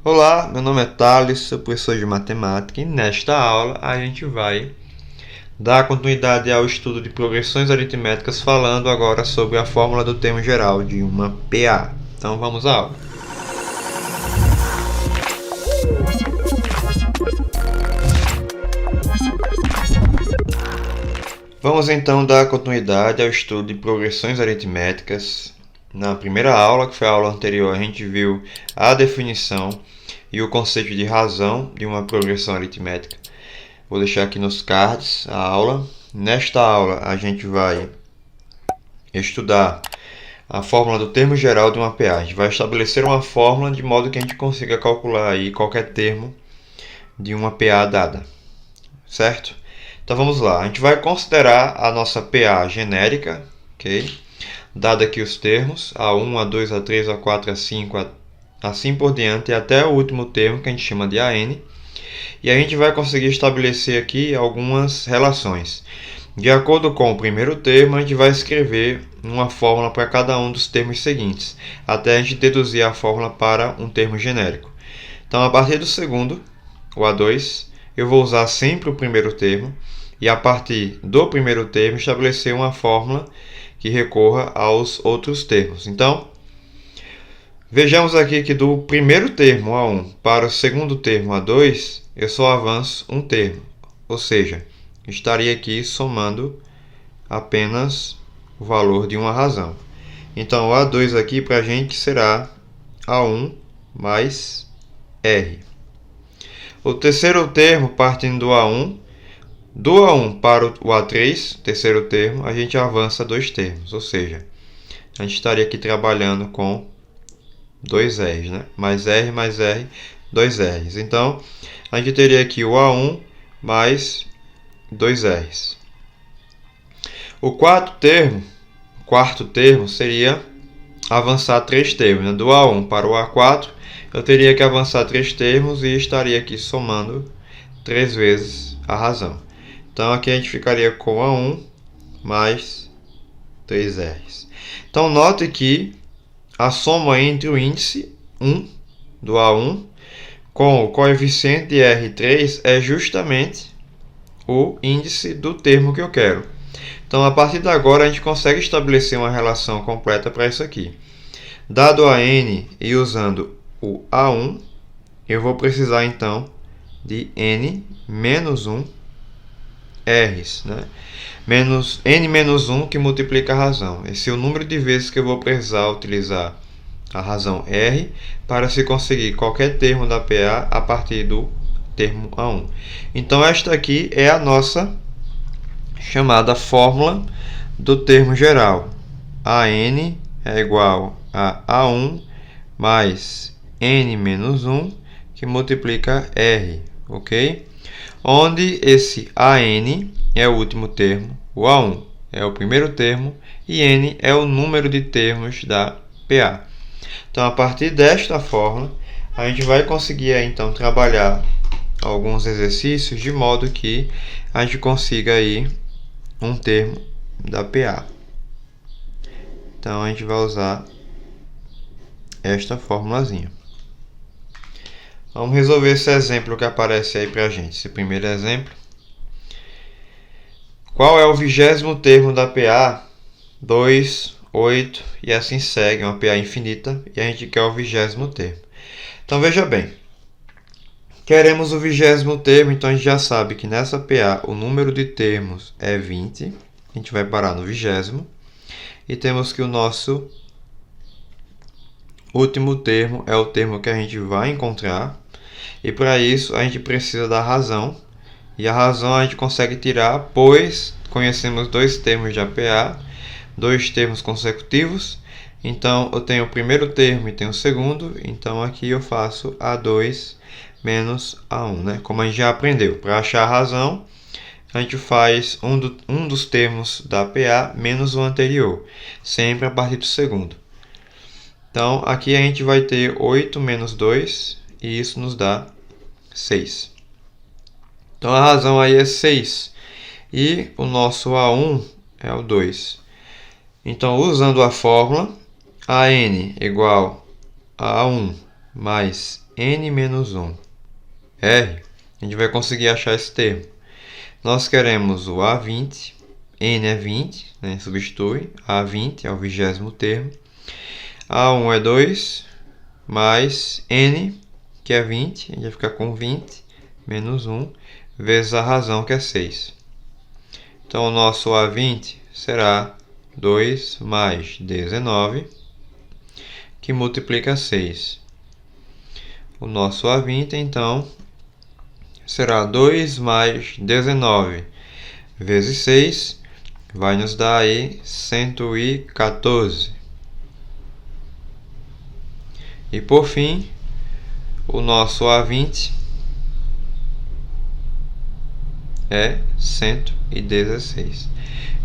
Olá, meu nome é Thales, sou professor de matemática e nesta aula a gente vai dar continuidade ao estudo de progressões aritméticas falando agora sobre a fórmula do termo geral de uma PA. Então vamos à aula. Vamos então dar continuidade ao estudo de progressões aritméticas. Na primeira aula, que foi a aula anterior, a gente viu a definição e o conceito de razão de uma progressão aritmética. Vou deixar aqui nos cards a aula. Nesta aula a gente vai estudar a fórmula do termo geral de uma PA. A gente vai estabelecer uma fórmula de modo que a gente consiga calcular aí qualquer termo de uma PA dada, certo? Então vamos lá, a gente vai considerar a nossa PA genérica, ok? Dado aqui os termos, A1, A2, A3, A4, A5, assim por diante, até o último termo que a gente chama de AN. E a gente vai conseguir estabelecer aqui algumas relações. De acordo com o primeiro termo, a gente vai escrever uma fórmula para cada um dos termos seguintes, até a gente deduzir a fórmula para um termo genérico. Então, a partir do segundo, o A2, eu vou usar sempre o primeiro termo, e a partir do primeiro termo estabelecer uma fórmula que recorra aos outros termos. Então, vejamos aqui que do primeiro termo A1 para o segundo termo A2, eu só avanço um termo, ou seja, estaria aqui somando apenas o valor de uma razão. Então, o A2 aqui para a gente será A1 mais R. O terceiro termo, partindo do A1 para o A3, terceiro termo, a gente avança dois termos, ou seja, a gente estaria aqui trabalhando com dois R's, né? Mais R, dois R's. Então, a gente teria aqui o A1 mais dois R's. O quarto termo seria avançar três termos, né? Do A1 para o A4, eu teria que avançar três termos e estaria aqui somando três vezes a razão. Então, aqui a gente ficaria com A1 mais 3R's. Então, note que a soma entre o índice 1 do A1 com o coeficiente de R3 é justamente o índice do termo que eu quero. Então, a partir de agora, a gente consegue estabelecer uma relação completa para isso aqui. Dado a N e usando o A1, eu vou precisar, então, de N menos 1 R's, né? N menos 1 que multiplica a razão. Esse é o número de vezes que eu vou precisar utilizar a razão R para se conseguir qualquer termo da PA a partir do termo A1. Então, esta aqui é a nossa chamada fórmula do termo geral. AN é igual a A1 mais N menos 1 que multiplica R, ok? Onde esse AN é o último termo, o A1 é o primeiro termo e N é o número de termos da PA. Então, a partir desta fórmula, a gente vai conseguir então trabalhar alguns exercícios de modo que a gente consiga aí um termo da PA. Então, a gente vai usar esta formulazinha. Vamos resolver esse exemplo que aparece aí para a gente. Esse primeiro exemplo. Qual é o 20º termo da PA? 2, 8 e assim segue, uma PA infinita. E a gente quer o 20º termo. Então veja bem. Queremos o 20º termo, então a gente já sabe que nessa PA o número de termos é 20. A gente vai parar no 20º. E temos que o nosso último termo é o termo que a gente vai encontrar. E para isso a gente precisa da razão. E a razão a gente consegue tirar, pois conhecemos dois termos de APA, dois termos consecutivos. Então eu tenho o primeiro termo e tenho o segundo. Então aqui eu faço A2 menos A1, né? Como a gente já aprendeu. Para achar a razão, a gente faz um dos termos da APA menos o anterior, sempre a partir do segundo. Então, aqui a gente vai ter 8 menos 2, e isso nos dá 6. Então, a razão aí é 6. E o nosso A1 é o 2. Então, usando a fórmula, AN igual a A1 mais n menos 1 R, a gente vai conseguir achar esse termo. Nós queremos o A20, n é 20, né? Substitui, A20 é o 20º termo. A1 é 2, mais n, que é 20, a gente vai ficar com 20, menos 1, vezes a razão, que é 6. Então, o nosso A20 será 2 mais 19, que multiplica 6. O nosso A20, então, será 2 mais 19 vezes 6, vai nos dar aí 114. E por fim, o nosso A20 é 116.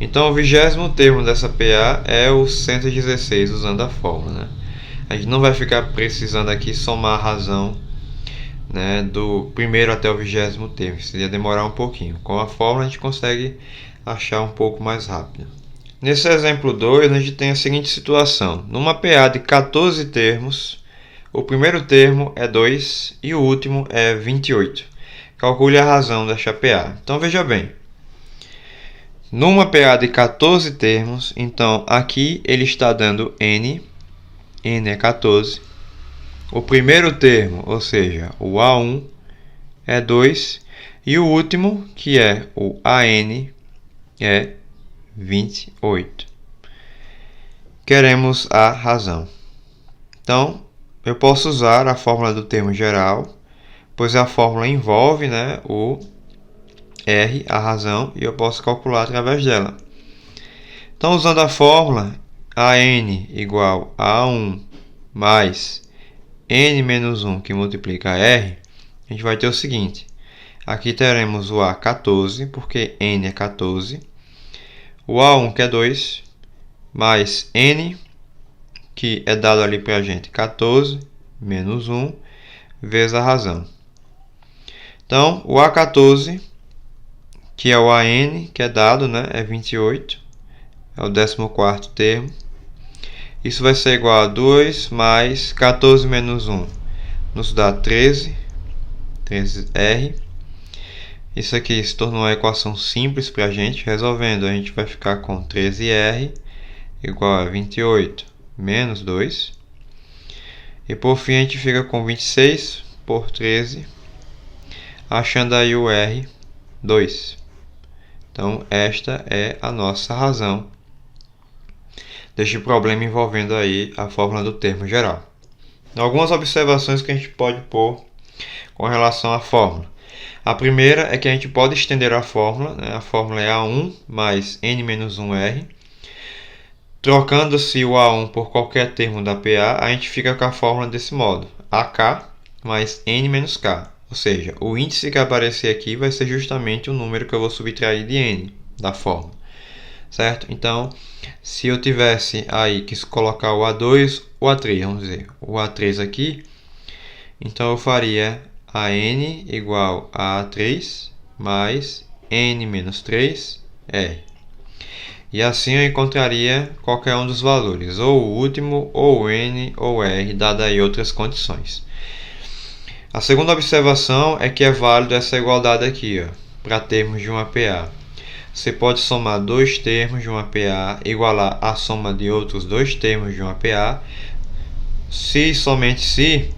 Então, o 20º termo dessa PA é o 116, usando a fórmula, né? A gente não vai ficar precisando aqui somar a razão, né, do primeiro até o 20º termo. Isso ia demorar um pouquinho. Com a fórmula, a gente consegue achar um pouco mais rápido. Nesse exemplo 2, a gente tem a seguinte situação. Numa PA de 14 termos, o primeiro termo é 2 e o último é 28. Calcule a razão desta PA. Então, veja bem. Numa PA de 14 termos, então aqui ele está dando n é 14. O primeiro termo, ou seja, o A1, é 2. E o último, que é o AN, é 28. Queremos a razão. Então, eu posso usar a fórmula do termo geral, pois a fórmula envolve, né, o R, a razão, e eu posso calcular através dela. Então, usando a fórmula, AN igual a A1 mais n menos 1, que multiplica R, a gente vai ter o seguinte. Aqui teremos o A14, porque n é 14. O A1, que é 2, mais n, que é dado ali para a gente, 14, menos 1, vezes a razão. Então, o A14, que é o AN, que é dado, né, é 28, é o 14º termo. Isso vai ser igual a 2 mais 14 menos 1, nos dá 13, 13R. Isso aqui se tornou uma equação simples para a gente. Resolvendo, a gente vai ficar com 13R igual a 28 menos 2. E por fim, a gente fica com 26 por 13, achando aí o R, 2. Então, esta é a nossa razão deste problema envolvendo aí a fórmula do termo geral. Algumas observações que a gente pode pôr com relação à fórmula. A primeira é que a gente pode estender a fórmula, né? A fórmula é A1 mais n menos 1R. Trocando-se o A1 por qualquer termo da PA, a gente fica com a fórmula desse modo. AK mais n menos k. Ou seja, o índice que aparecer aqui vai ser justamente o número que eu vou subtrair de n da fórmula. Certo? Então, se eu tivesse aí que colocar o A2 ou A3, vamos dizer, o A3 aqui, então eu faria AN igual a A3 mais n menos 3R. E assim eu encontraria qualquer um dos valores, ou o último, ou o n, ou R, dada aí outras condições. A segunda observação é que é válido essa igualdade aqui, para termos de uma PA. Você pode somar dois termos de uma PA, igualar a soma de outros dois termos de uma PA, se somente se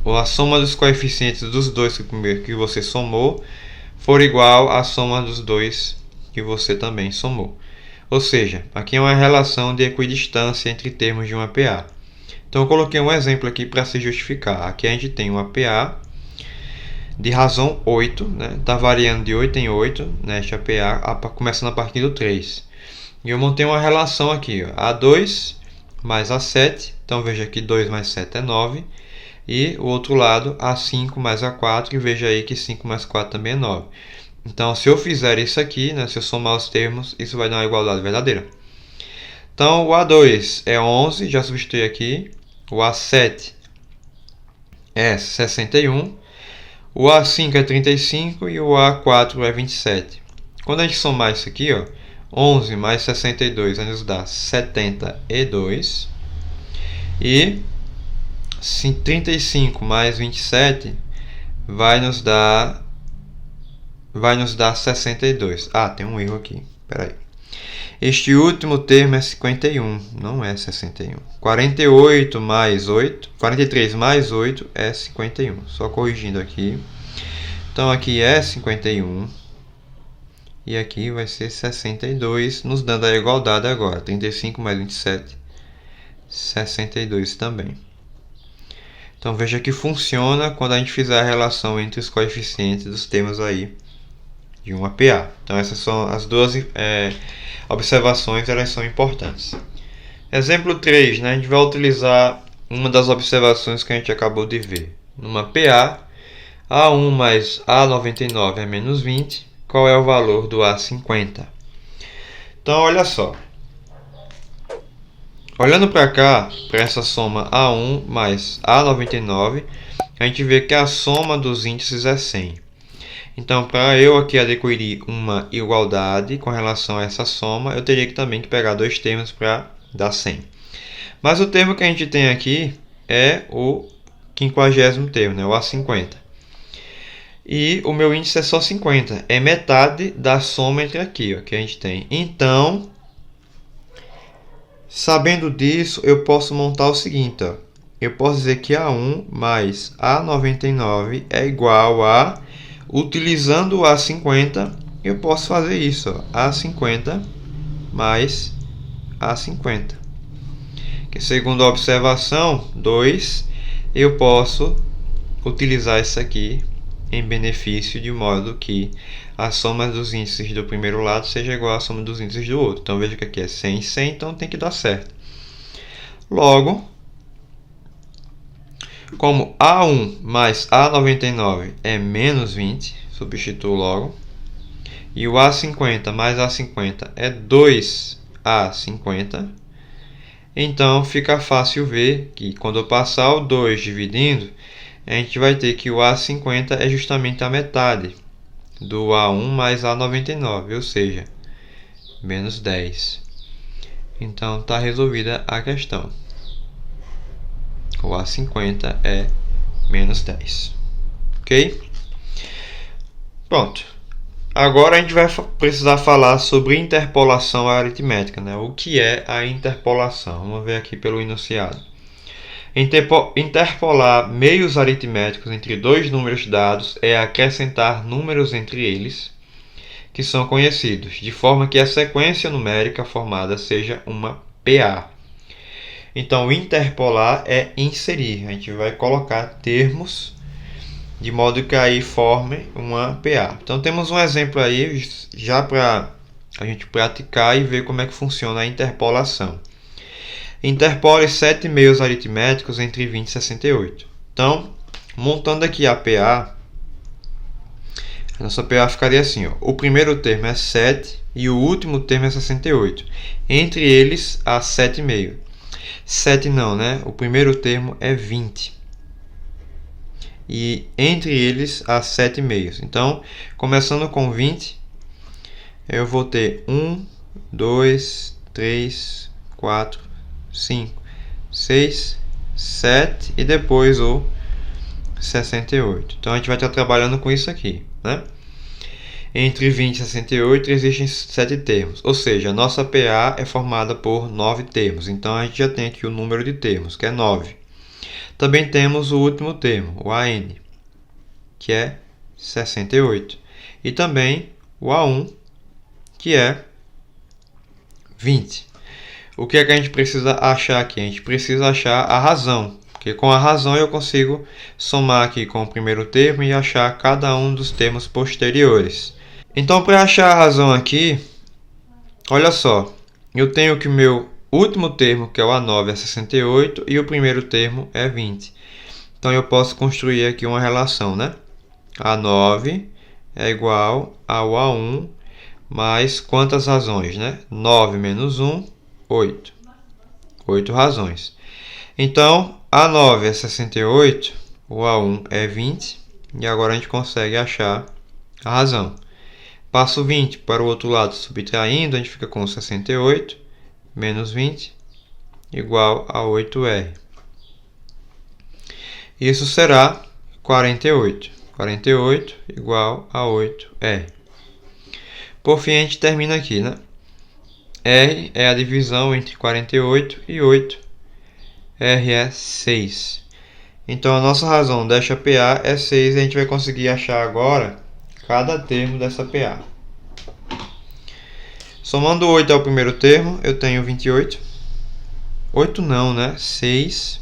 a soma dos coeficientes dos dois que você somou for igual à soma dos dois que você também somou. Ou seja, aqui é uma relação de equidistância entre termos de uma PA. Então, eu coloquei um exemplo aqui para se justificar. Aqui a gente tem uma PA de razão 8, né? Está variando de 8 em 8, nesta PA, começando a partir do 3. E eu montei uma relação aqui, ó, A2 mais A7. Então, veja aqui, 2 mais 7 é 9. E o outro lado, A5 mais A4. E veja aí que 5 mais 4 também é 9. Então, se eu fizer isso aqui, né, se eu somar os termos, isso vai dar uma igualdade verdadeira. Então, o A2 é 11, já substitui aqui. O A7 é 61. O A5 é 35 e o A4 é 27. Quando a gente somar isso aqui, ó, 11 mais 62 vai nos dar 72. E 35 mais 27 vai nos dar 62. Ah, tem um erro aqui. Espera aí. Este último termo é 51, não é 61. 43 mais 8 é 51. Só corrigindo aqui. Então aqui é 51 e aqui vai ser 62, nos dando a igualdade agora. 35 mais 27, 62 também. Então veja que funciona quando a gente fizer a relação entre os coeficientes dos termos aí de uma PA. Então essas são as duas observações, elas são importantes. Exemplo 3, né? A gente vai utilizar uma das observações que a gente acabou de ver. Numa PA, A1 mais A99 é menos 20. Qual é o valor do A50? Então, olha só. Olhando para cá, para essa soma A1 mais A99, a gente vê que a soma dos índices é 100. Então, para eu aqui adquirir uma igualdade com relação a essa soma, eu teria também que pegar dois termos para dar 100. Mas o termo que a gente tem aqui é o 50º termo, né? O A50. E o meu índice é só 50. É metade da soma entre aqui, ó, que a gente tem. Então, sabendo disso, eu posso montar o seguinte. Ó. Eu posso dizer que A1 mais A99 é igual a... Utilizando o A50, eu posso fazer isso. Ó. A50 mais A50. Que segundo a observação 2, eu posso utilizar isso aqui em benefício, de modo que a soma dos índices do primeiro lado seja igual à soma dos índices do outro. Então veja que aqui é 100 e 100, então tem que dar certo. Logo, como A1 mais A99 é menos 20, substituo logo, e o A50 mais A50 é 2A50, então fica fácil ver que quando eu passar o 2 dividindo, a gente vai ter que o A50 é justamente a metade do A1 mais A99, ou seja, menos 10. Então está resolvida a questão. O A50 é menos 10. Ok? Pronto. Agora a gente vai precisar falar sobre interpolação aritmética, né? O que é a interpolação? Vamos ver aqui pelo enunciado. Interpolar meios aritméticos entre dois números dados é acrescentar números entre eles que são conhecidos, de forma que a sequência numérica formada seja uma PA. Então, interpolar é inserir. A gente vai colocar termos de modo que aí forme uma PA. Então, temos um exemplo aí já para a gente praticar e ver como é que funciona a interpolação. Interpole 7 meios aritméticos entre 20 e 68. Então, montando aqui a PA, a nossa PA ficaria assim. Ó. O primeiro termo é 7 e o último termo é 68. Entre eles, há 7 meios. 7 não, né? O primeiro termo é 20. E entre eles, há 7 meios. Então, começando com 20, eu vou ter 1, 2, 3, 4, 5, 6, 7 e depois o 68. Então a gente vai estar trabalhando com isso aqui, né? Entre 20 e 68 existem 7 termos, ou seja, a nossa PA é formada por 9 termos. Então a gente já tem aqui o número de termos, que é 9. Também temos o último termo, o AN, que é 68. E também o A1, que é 20. O que é que a gente precisa achar aqui? A gente precisa achar a razão, porque com a razão eu consigo somar aqui com o primeiro termo e achar cada um dos termos posteriores. Então, para achar a razão aqui, olha só, eu tenho que o meu último termo, que é o A9, é 68 e o primeiro termo é 20. Então, eu posso construir aqui uma relação, né? A9 é igual ao A1 mais quantas razões, né? 9 menos 1, 8. 8 razões. Então, A9 é 68, o A1 é 20, e agora a gente consegue achar a razão. Passo 20 para o outro lado, subtraindo, a gente fica com 68 menos 20 igual a 8R. Isso será 48. 48 igual a 8R. Por fim, a gente termina aqui, né? R é a divisão entre 48 e 8. R é 6. Então, a nossa razão desta PA é 6 e a gente vai conseguir achar agora cada termo dessa PA. Somando 8 ao primeiro termo, eu tenho 28. 8 não, né? 6.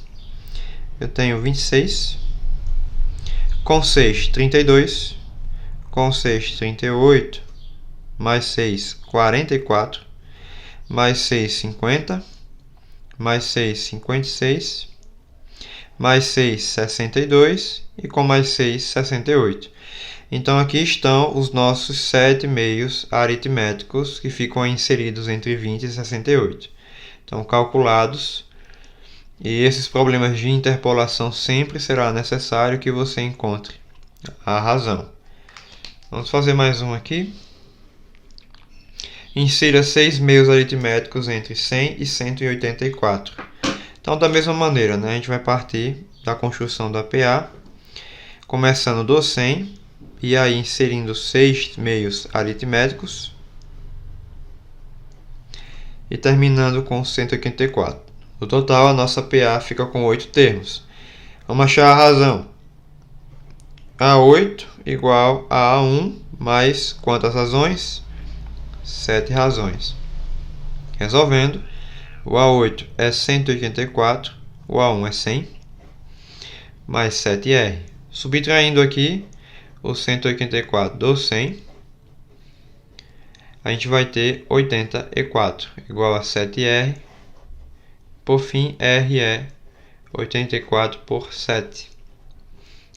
Eu tenho 26. Com 6, 32. Com 6, 38. Mais 6, 44. Mais 6, 50. Mais 6, 56. Mais 6, 62. E com mais 6, 68. Então, aqui estão os nossos 7 meios aritméticos que ficam inseridos entre 20 e 68. Então, calculados. E esses problemas de interpolação sempre será necessário que você encontre a razão. Vamos fazer mais um aqui. Insira 6 meios aritméticos entre 100 e 184. Então, da mesma maneira, né, a gente vai partir da construção da PA, começando do 100, e aí inserindo 6 meios aritméticos, e terminando com 184. No total, a nossa PA fica com 8 termos. Vamos achar a razão. A8 igual a A1 mais quantas razões? 7 razões. Resolvendo, o A8 é 184, o A1 é 100, mais 7R. Subtraindo aqui o 184 do 100, a gente vai ter 84 igual a 7R. Por fim, R é 84 por 7,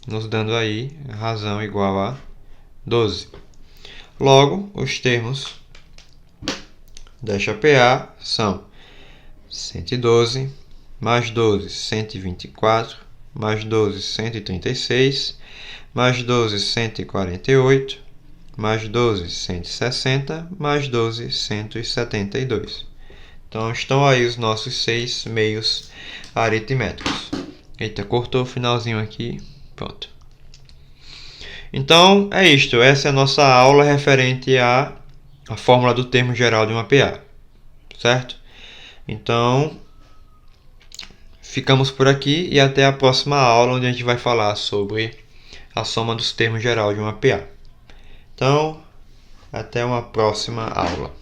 nos dando aí a razão igual a 12. Logo, os termos desta PA são 112, mais 12, 124, mais 12, 136, mais 12, 148, mais 12, 160, mais 12, 172. Então, estão aí os nossos 6 meios aritméticos. Eita, cortou o finalzinho aqui. Pronto. Então, é isto. Essa é a nossa aula referente à fórmula do termo geral de uma PA. Certo? Então, ficamos por aqui e até a próxima aula, onde a gente vai falar sobre a soma dos termos geral de uma PA. Então, até uma próxima aula.